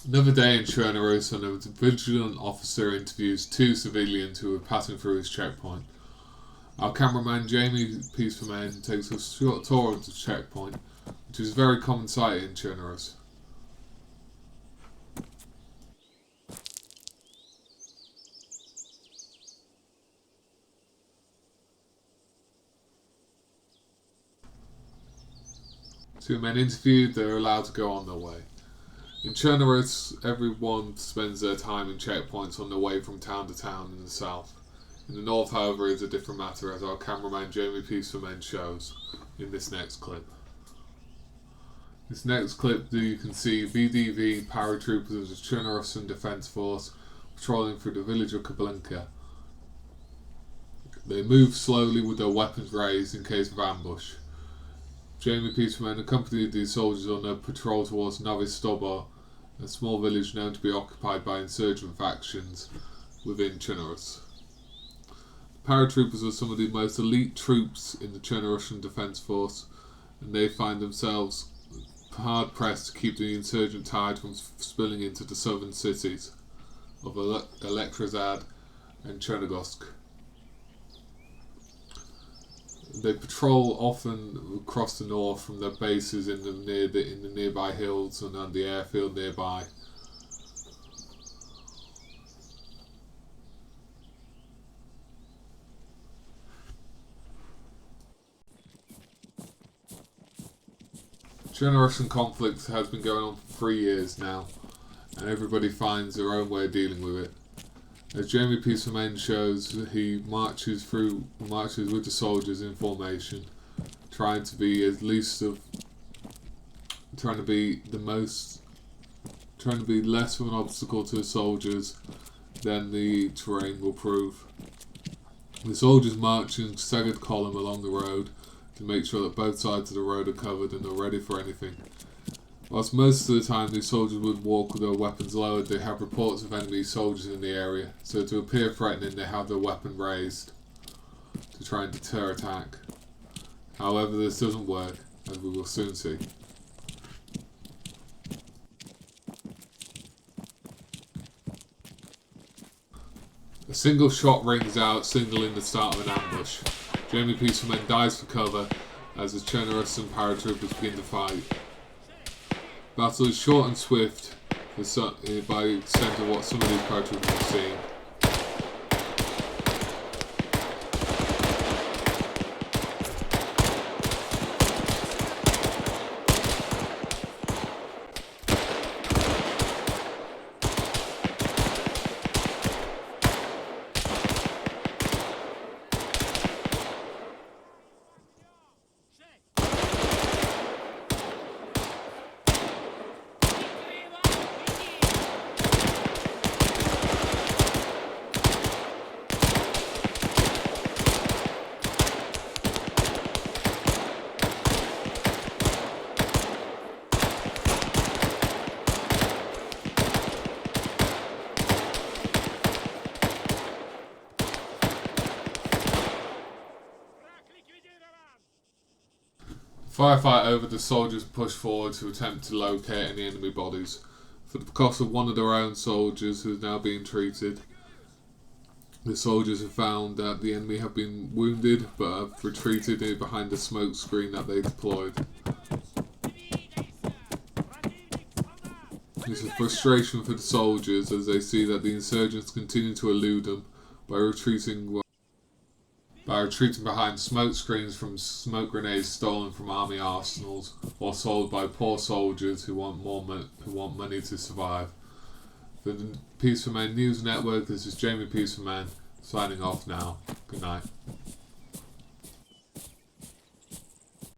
Another day in Chernarus, and a vigilant officer interviews two civilians who are passing through his checkpoint. Our cameraman Jamie Peaceformen takes a short tour of the checkpoint, which is a very common sight in Chernarus. Two men interviewed, they are allowed to go on their way. In Chernarus, everyone spends their time in checkpoints on their way from town to town in the south. In the north, however, is a different matter, as our cameraman Jamie Peaceformen shows in this next clip. This next clip, you can see VDV paratroopers of the Chernarus Defence Force patrolling through the village of Kablinka. They move slowly with their weapons raised in case of ambush. Jamie Peaceformen accompanied these soldiers on their patrol towards Novi Stobo, a small village known to be occupied by insurgent factions within Chernarus. The paratroopers are some of the most elite troops in the Chernarusian Defence Force, and they find themselves hard pressed to keep the insurgent tide from spilling into the southern cities of Elektrazad and Chernigorsk. They patrol often across the north from their bases in the nearby hills and on the airfield nearby. The Chernarus conflict has been going on for 3 years now, and everybody finds their own way of dealing with it. As Jamie Peaceformen shows, he marches with the soldiers in formation, trying to be less of an obstacle to the soldiers than the terrain will prove. The soldiers march in staggered column along the road to make sure that both sides of the road are covered and are ready for anything. Whilst most of the time these soldiers would walk with their weapons lowered, they have reports of enemy soldiers in the area, so to appear threatening they have their weapon raised to try and deter attack. However, this doesn't work, as we will soon see. A single shot rings out, signaling the start of an ambush. Jamie Peaceformen dives for cover as the Chernarus and paratroopers begin to fight. Battle is short and swift by extent of what some of these paratroopers have seen. Firefight over, the soldiers push forward to attempt to locate any enemy bodies. For the cost of one of their own soldiers who is now being treated, the soldiers have found that the enemy have been wounded but have retreated behind the smoke screen that they deployed. This is frustration for the soldiers as they see that the insurgents continue to elude them by retreating behind smoke screens from smoke grenades stolen from army arsenals or sold by poor soldiers who want money to survive. For the Peaceformen News Network, this is Jamie Peaceformen signing off now. Good night.